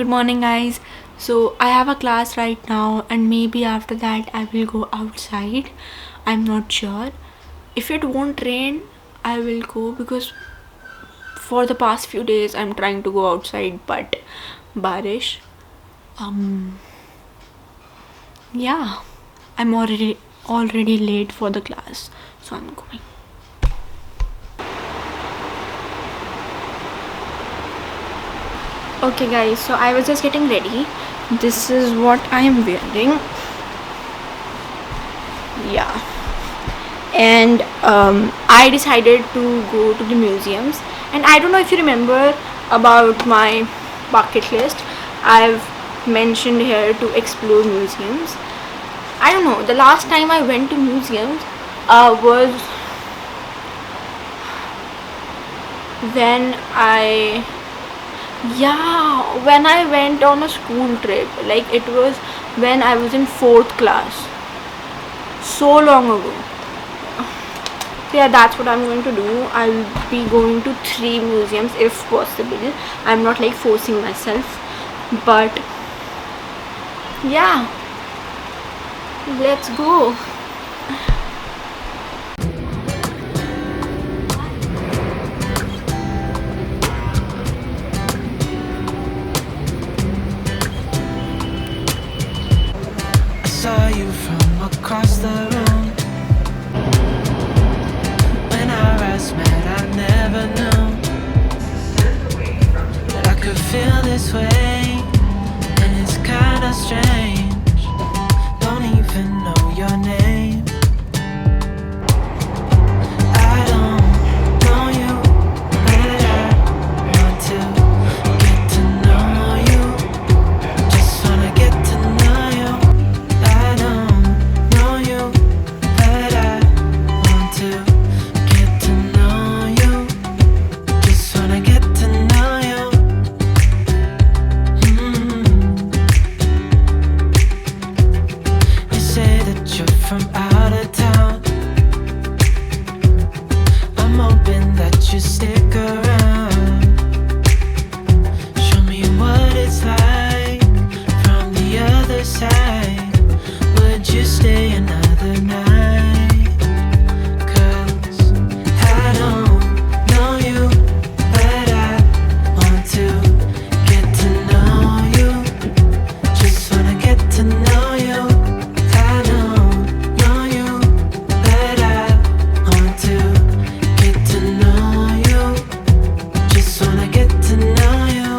Good morning, guys. So, I have a class right now, and maybe after that, I will go outside. I'm not sure. If it won't rain, I will go because for the past few days, I'm trying to go outside, but barish. Um, yeah, I'm already late for the class, so I'm going. Okay, guys, so I was just getting ready. This is what I am wearing. Yeah, and I decided to go to the museums. And I don't know if you remember about my bucket list. I've mentioned here to explore museums. I don't know, the last time I went to museums was when I went on a school trip. Like, it was when I was in 4th class, so long ago. So yeah, that's what I'm going to do. I'll be going to 3 museums if possible. I'm not like forcing myself, but yeah, let's go. I saw you from across the room. When our eyes met, I never knew that I could feel this way, and it's kinda strange. Don't even know your name. I don't know you, but I want to get to know you. Just wanna get to know you. I don't know you, but I want to get to know you. Just wanna get to know you. You say that you're from out of town. I'm hoping that you stick around. Show me what it's like from the other side. Would you stay another night? 'Cause I don't know you, but I want to get to know you. Just wanna get to know you. I don't know you, but I want to get to know you. Just wanna get to know you.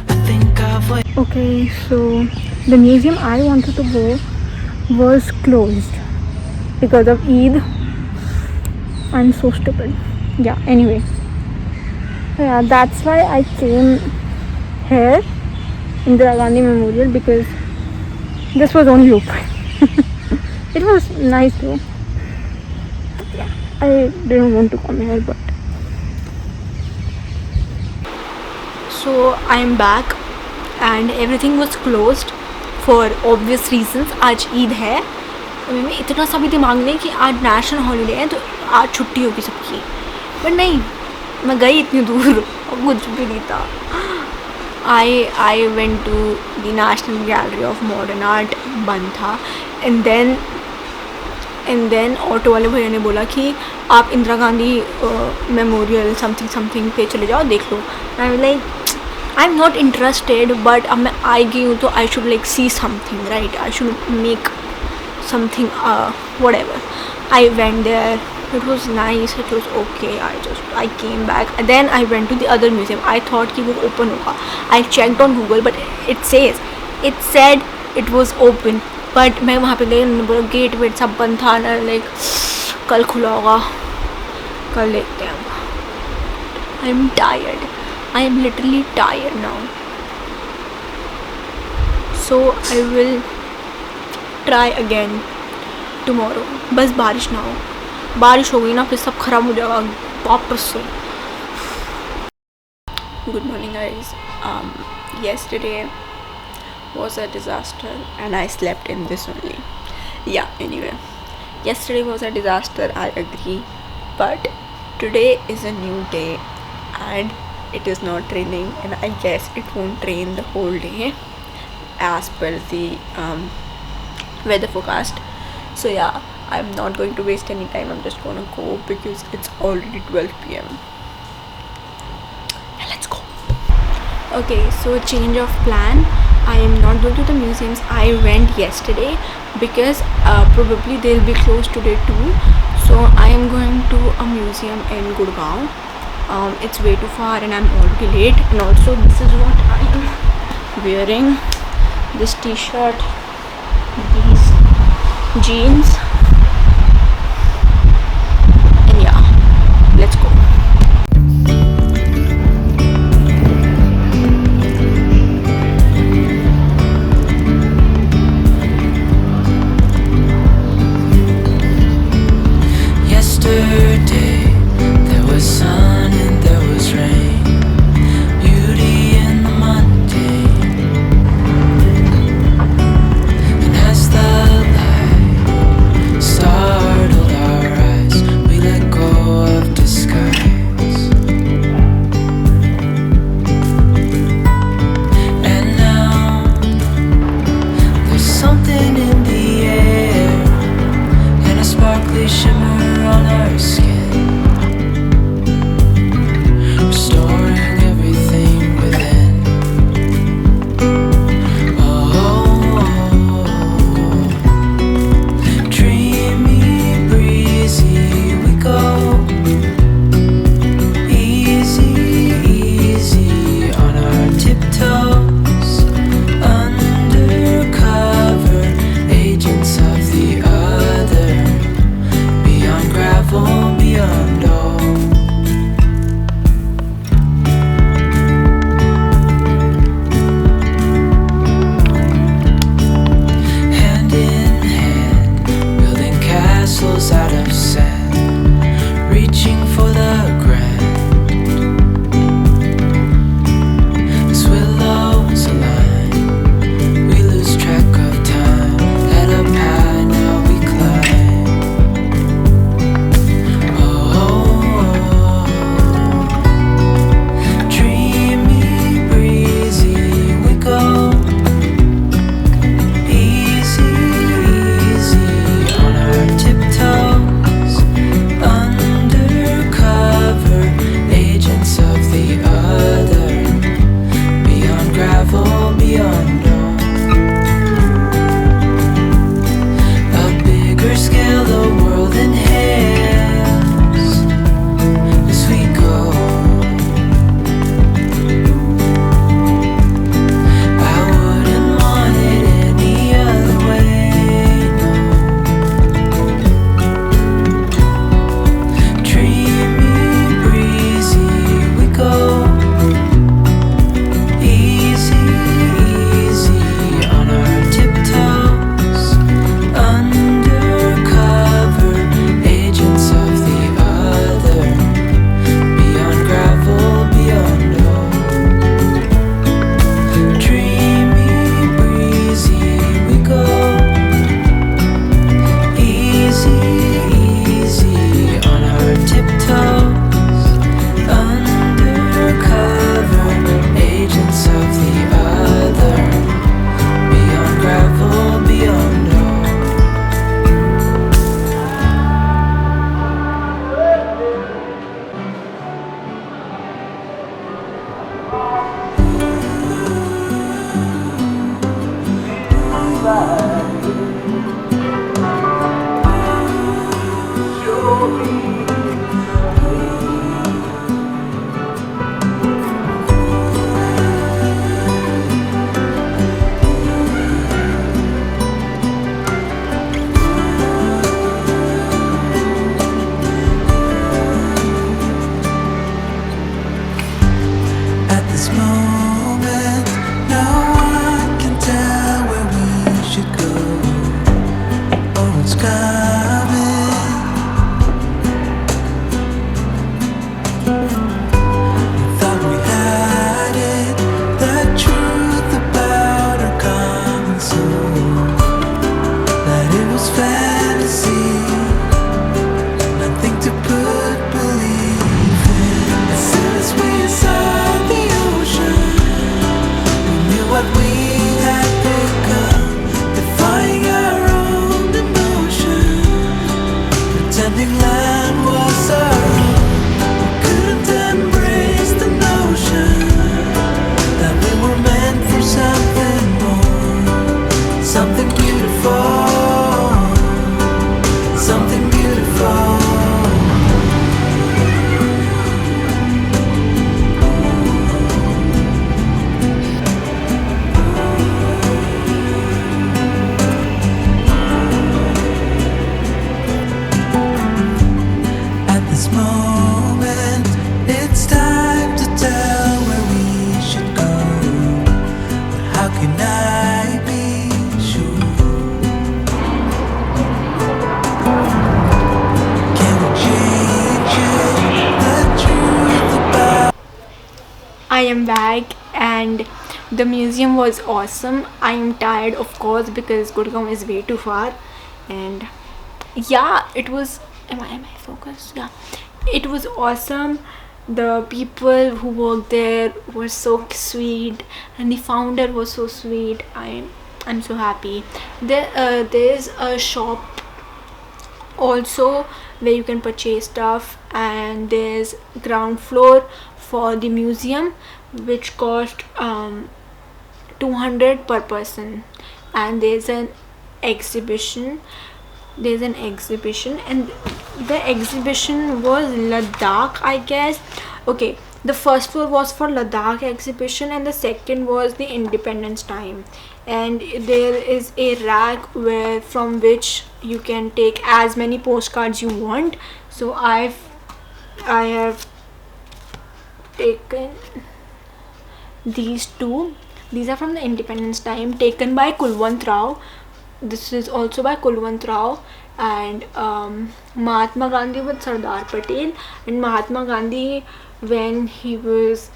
I think I've waited. Okay, so the museum I wanted to go was closed because of Eid. I'm so stupid. Yeah, anyway. Yeah, that's why I came here, Indira Gandhi Memorial, because this was only open. It was nice though. Yeah, I didn't want to come here, but so I am back and everything was closed for obvious reasons. आज ईद है, मेरे इतना सा भी दिमाग नहीं कि आज नेशनल हॉलीडे है तो आज छुट्टी होगी सबकी, बट नहीं, मैं गई इतनी दूर और कुछ भी नहीं था. I went to the National Gallery of Modern Art, बंद था. एंड देन ऑटो वाले भैया ने बोला कि आप इंदिरा गांधी मेमोरियल समथिंग पे चले जाओ, देख लो. I am like, I am not interested, but अब मैं आई गई हूँ तो I should like see something, right? I should make something, whatever. I went there, it was nice, it was okay. I came back and then I went to the other museum. I thought कि वो open होगा. I checked on Google but it said it was open, but मैं वहाँ पे गई, उन्होंने बोला gate wait सब बंद था ना, लाइक कल खुला होगा, कल देखते हैं. I am tired. I am literally tired now, so I will try again tomorrow. बस बारिश ना हो. बारिश हो गई ना फिर सब ख़राब हो जाएगा वापस से. Good morning guys. yesterday was a disaster and I slept in this only. Yeah, anyway, yesterday was a disaster, I agree, but today is a new day and it is not raining, and I guess it won't rain the whole day as per the weather forecast. So yeah, I'm not going to waste any time. I'm just gonna go because it's already 12 p.m. Let's go. Okay, so change of plan. I am not going to the museums. I went yesterday because probably they'll be closed today too. So I am going to a museum in Gurgaon. It's way too far and I'm already late. And also this is what I am wearing. This t-shirt, these jeans, and yeah, let's go. Yesterday, there was sun and there was rain, beauty in the mundane. And as the light startled our eyes, we let go of disguise. And now, there's something in the air and a sparkly shimmer on our skin, restoring everything within. Oh, dreamy, breezy, we go easy, easy on our tiptoes, undercover agents of the other, beyond gravel, beyond all. Hand in hand, building castles out of sand, reaching for the grand. As willows align, we lose track of time. Head up high, now we climb. Oh, dreamy, breezy, we go easy, easy on our tiptoes, pretending land was our own. We couldn't embrace the notion that we were meant for something more, something beautiful, something beautiful. At this moment, it's time to tell where we should go. But how can I be sure? Can we change it? The truth about I am back and the museum was awesome. I am tired, of course, because Gurgaon is way too far. And yeah, it was. Am I focused? Yeah, it was awesome. The people who worked there were so sweet, and the founder was so sweet. I'm so happy. There's a shop also where you can purchase stuff, and there's ground floor for the museum, which cost 200 per person, and exhibition there's an exhibition, and the exhibition was Ladakh, I guess. Okay, the first floor was for Ladakh exhibition, and the second was the Independence time. And there is a rack where from which you can take as many postcards you want. So I have taken these two. These are from the Independence time, taken by Kulwant Rao. This is also by Kulwant Rao, and Mahatma Gandhi with Sardar Patel, and Mahatma Gandhi when he was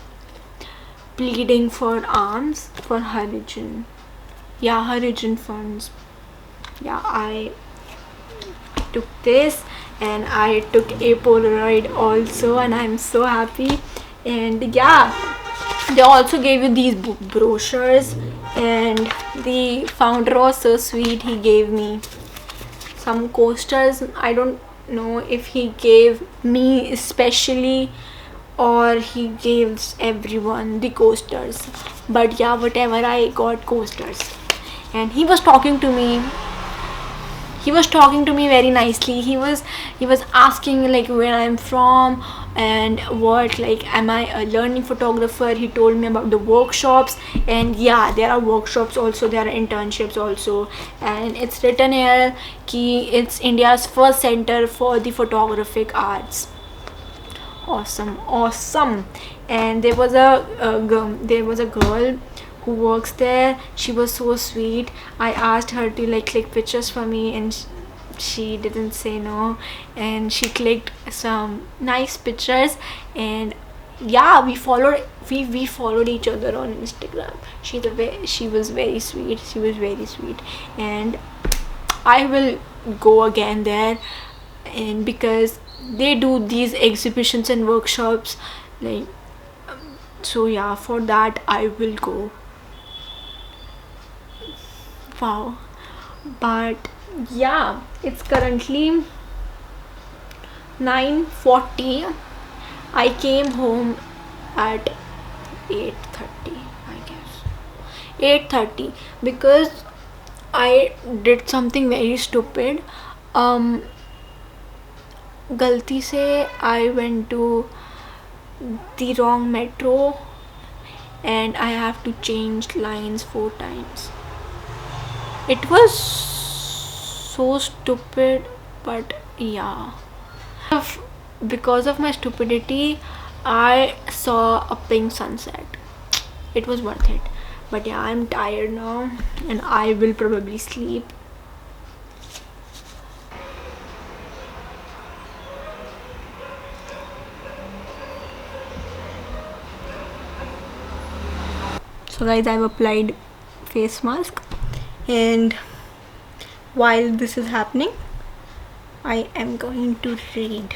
pleading for arms for Harijan. Yeah, Harijan funds. Yeah, I took this, and I took a Polaroid also, and I'm so happy. And yeah, they also gave you these brochures, and the founder was so sweet. He gave me some coasters. I don't know if he gave me especially or he gives everyone the coasters, but yeah, whatever, I got coasters. And he was talking to me very nicely. He was asking like where I'm from and what, like, am I a learning photographer. He told me about the workshops, and yeah, there are workshops also, there are internships also, and it's written here ki it's India's first center for the photographic arts. Awesome. And there was a girl who works there. She was so sweet. I asked her to like click pictures for me, and she didn't say no, and she clicked some nice pictures. And yeah, we followed each other on Instagram. She was very sweet, and I will go again there, and because they do these exhibitions and workshops, like, so yeah, for that I will go. Wow. But yeah, it's currently 9:40. I came home at 8:30, I guess. 8:30, because I did something very stupid. गलती से I went to the wrong metro, and I have to change lines 4 times. It was so stupid, but yeah. Because of my stupidity, I saw a pink sunset. It was worth it. But yeah, I'm tired now, and I will probably sleep. So guys, I've applied face mask, and while this is happening, I am going to read.